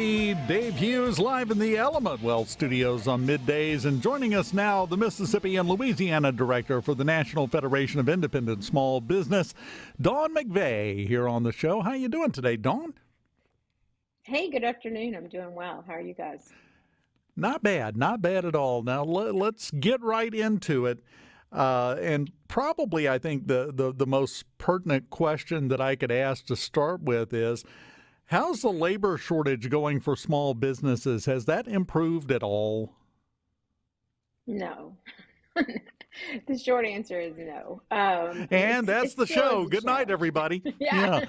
Dave Hughes live in the Element Wealth Studios on middays, and joining us now, the Mississippi and Louisiana Director for the National Federation of Independent Small Business, Dawn McVea, here on the show. How you doing today, Dawn? Hey, good afternoon. I'm doing well. How are you guys? Not bad at all. Now let's get right into it. And probably, I think the most pertinent question that I could ask to start with is, how's the labor shortage going for small businesses? Has that improved at all? No. The short answer is no. And that's It the still show. is a Good night, challenge. everybody. Yeah.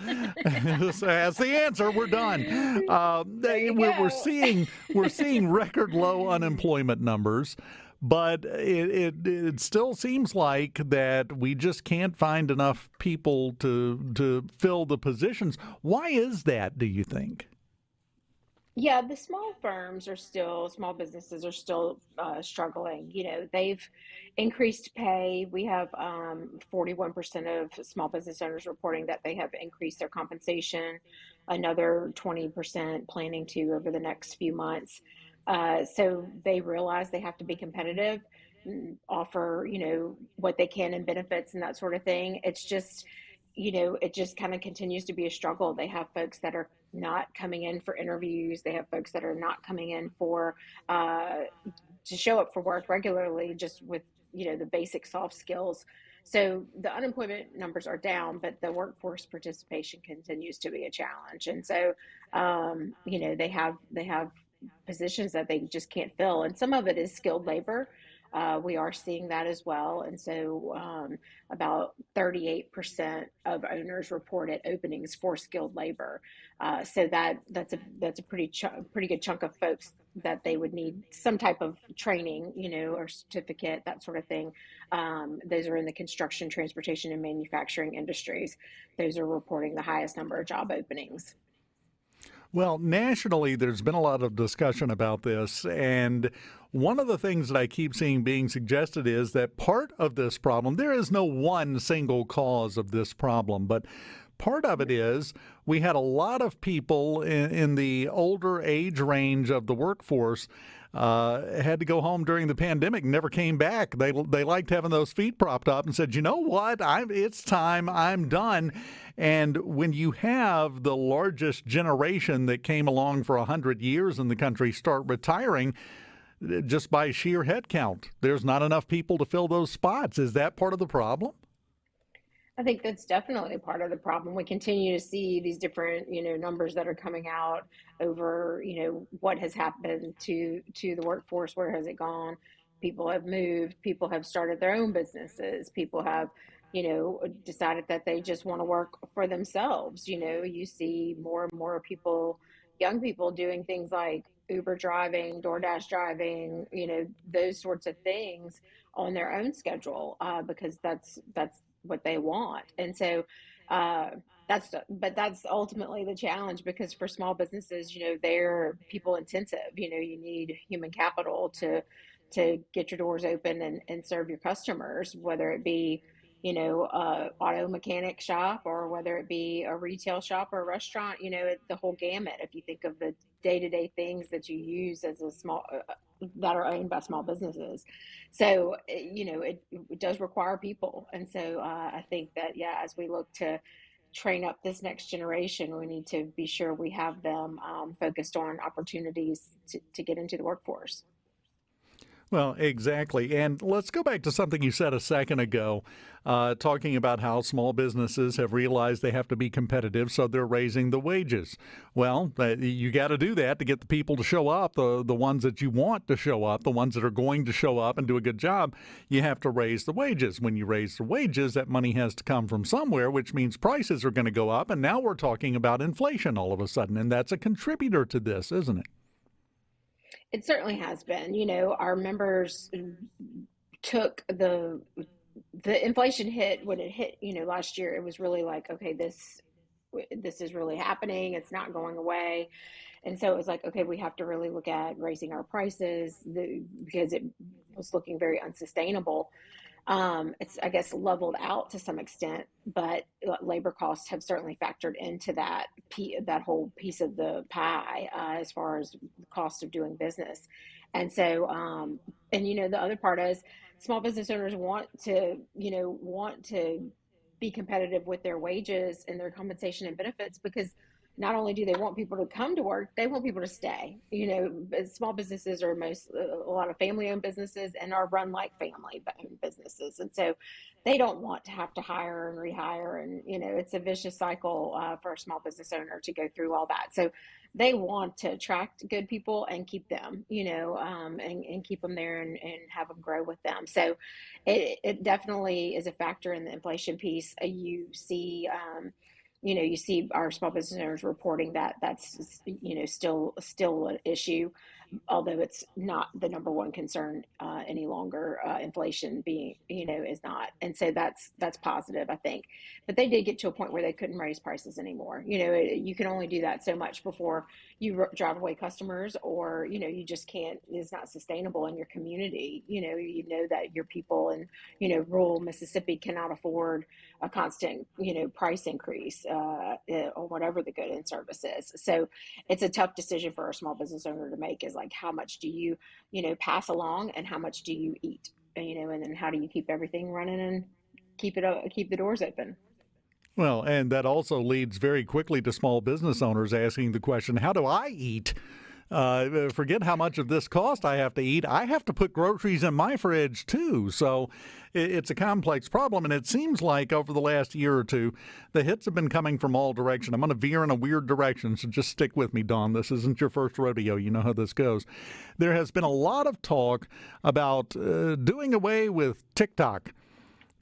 Yeah, so that's the answer. We're done. There you We're go. seeing record low unemployment numbers, but it still seems like that we just can't find enough people to fill the positions. Why is that, do you think? Yeah, the small businesses are still struggling. They've increased pay. We have 41% of small business owners reporting that they have increased their compensation, another 20% planning to over the next few months. So they realize they have to be competitive, offer, what they can in benefits and that sort of thing. It just kind of continues to be a struggle. They have folks that are not coming in for interviews. They have folks that are not coming in for uh, to show up for work regularly, just with the basic soft skills. So the unemployment numbers are down, but the workforce participation continues to be a challenge. And so, they have positions that they just can't fill, and some of it is skilled labor. We are seeing that as well, and so about 38% of owners reported openings for skilled labor. So that's a pretty good chunk of folks that they would need some type of training, or certificate, that sort of thing. Those are in the construction, transportation, and manufacturing industries. Those are reporting the highest number of job openings. Well, nationally, there's been a lot of discussion about this. And one of the things that I keep seeing being suggested is that part of this problem, there is no one single cause of this problem, but part of it is we had a lot of people in the older age range of the workforce had to go home during the pandemic, never came back. They liked having those feet propped up and said, you know what, it's time, I'm done. And when you have the largest generation that came along for 100 years in the country start retiring, just by sheer head count, there's not enough people to fill those spots. Is that part of the problem? I think that's definitely part of the problem. We continue to see these different, numbers that are coming out over, what has happened to the workforce. Where has it gone? People have moved. People have started their own businesses. People have, decided that they just want to work for themselves. You see more and more people, young people, doing things like Uber driving, DoorDash driving, those sorts of things on their own schedule, because that's what they want. And so uh, that's ultimately the challenge, because for small businesses, they're people intensive. You need human capital to get your doors open and serve your customers, whether it be auto mechanic shop, or whether it be a retail shop or a restaurant. The whole gamut. If you think of the day-to-day things that you use as a small that are owned by small businesses. So, it does require people. And so I think that, yeah, as we look to train up this next generation, we need to be sure we have them focused on opportunities to get into the workforce. Well, exactly. And let's go back to something you said a second ago, talking about how small businesses have realized they have to be competitive, so they're raising the wages. Well, you got to do that to get the people to show up, the ones that you want to show up, the ones that are going to show up and do a good job. You have to raise the wages. When you raise the wages, that money has to come from somewhere, which means prices are going to go up. And now we're talking about inflation all of a sudden, and that's a contributor to this, isn't it? It certainly has been. Our members took the inflation hit when it hit, last year. It was really like, okay, this is really happening. It's not going away. And so it was like, okay, we have to really look at raising our prices, because it was looking very unsustainable. It's, I guess, leveled out to some extent, but labor costs have certainly factored into that whole piece of the pie, as far as the cost of doing business. And so, and the other part is small business owners want to be competitive with their wages and their compensation and benefits, because not only do they want people to come to work, they want people to stay. Small businesses are a lot of family owned businesses and are run like family owned businesses. And so they don't want to have to hire and rehire. And, it's a vicious cycle for a small business owner to go through all that. So they want to attract good people and keep them, and keep them there and have them grow with them. So it definitely is a factor in the inflation piece. You see our small business owners reporting that that's still an issue, although it's not the number one concern any longer. Inflation being, is not, and so that's positive, I think. But they did get to a point where they couldn't raise prices anymore. You can only do that so much before you drive away customers, or you just can't. It's not sustainable in your community. That your people in rural Mississippi cannot afford a constant price increase, or whatever the good and service is. So it's a tough decision for a small business owner to make, is like, how much do you pass along, and how much do you eat, and then how do you keep everything running and keep the doors open. Well, and that also leads very quickly to small business owners asking the question, how do I eat? Forget how much of this cost I have to eat. I have to put groceries in my fridge, too. So it's a complex problem. And it seems like over the last year or two, the hits have been coming from all directions. I'm going to veer in a weird direction, so just stick with me, Dawn. This isn't your first rodeo. You know how this goes. There has been a lot of talk about doing away with TikTok,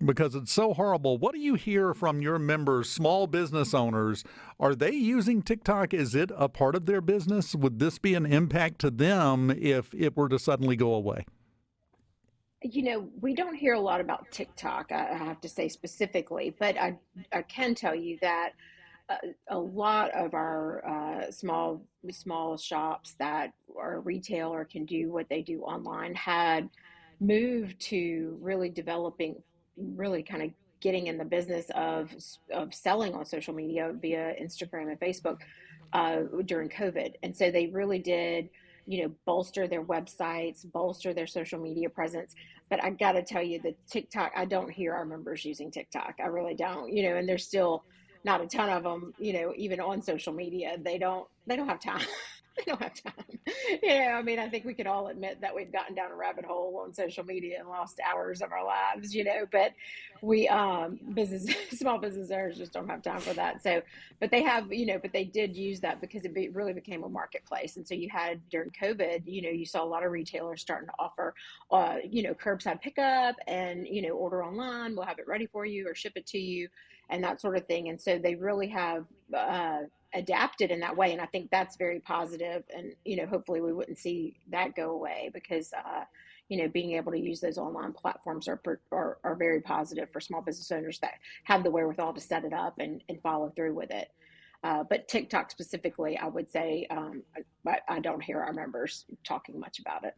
because it's so horrible. What do you hear from your members, small business owners? Are they using TikTok? Is it a part of their business? Would this be an impact to them if it were to suddenly go away? We don't hear a lot about TikTok, I have to say specifically, but I can tell you that a, a lot of our small shops that are retail or can do what they do online had moved to really developing, really kind of getting in the business of selling on social media via Instagram and Facebook during COVID. And so they really did, bolster their websites, bolster their social media presence. But I got to tell you, the TikTok, I don't hear our members using TikTok. I really don't, and there's still not a ton of them, even on social media. They don't have time. They don't have time. I mean, I think we could all admit that we've gotten down a rabbit hole on social media and lost hours of our lives, but small business owners just don't have time for that. So, but but they did use that because really became a marketplace. And so you had, during COVID, you saw a lot of retailers starting to offer, curbside pickup and, order online, we'll have it ready for you or ship it to you and that sort of thing. And so they really have, adapted in that way, and I think that's very positive. And hopefully we wouldn't see that go away, because being able to use those online platforms are very positive for small business owners that have the wherewithal to set it up and follow through with it. But TikTok specifically, I would say, I don't hear our members talking much about it.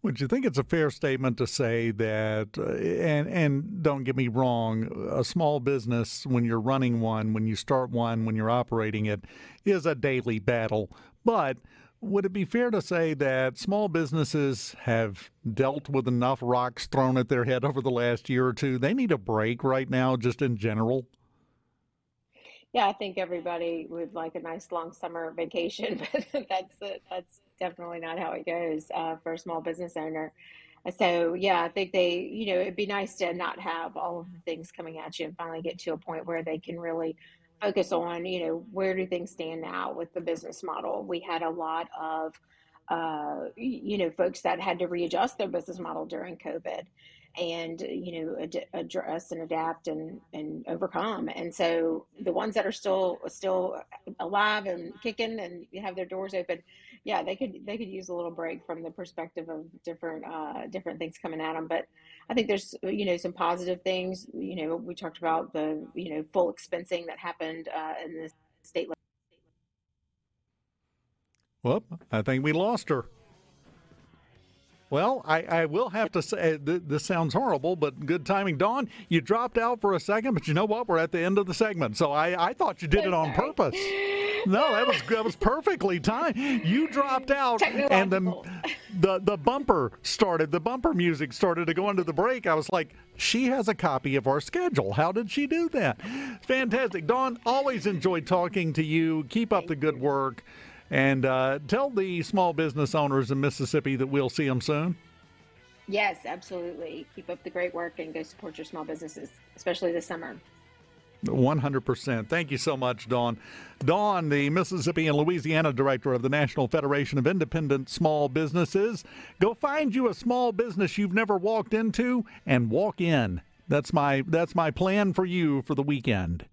Would you think it's a fair statement to say that, and don't get me wrong, a small business, when you're running one, when you start one, when you're operating it, is a daily battle. But would it be fair to say that small businesses have dealt with enough rocks thrown at their head over the last year or two? They need a break right now, just in general. Yeah, I think everybody would like a nice long summer vacation, but that's definitely not how it goes for a small business owner. So yeah, I think it'd be nice to not have all of the things coming at you and finally get to a point where they can really focus on, where do things stand now with the business model. We had a lot of, folks that had to readjust their business model during COVID and, address and adapt and overcome. And so the ones that are still alive and kicking and have their doors open, yeah, they could use a little break from the perspective of different things coming at them. But I think there's some positive things. We talked about the full expensing that happened in the state. Well, I think we lost her. Well, I will have to say, this sounds horrible, but good timing. Dawn, you dropped out for a second, but you know what? We're at the end of the segment, so I thought you did So it on sorry. purpose. No, that was perfectly timed. You dropped out, and Technological. the bumper started. The bumper music started to go into the break. I was like, she has a copy of our schedule. How did she do that? Fantastic. Dawn, always enjoyed talking to you. Keep up the good work. And tell the small business owners in Mississippi that we'll see them soon. Yes, absolutely. Keep up the great work and go support your small businesses, especially this summer. 100%. Thank you so much, Dawn. Dawn, the Mississippi and Louisiana director of the National Federation of Independent Small Businesses. Go find you a small business you've never walked into and walk in. That's my plan for you for the weekend.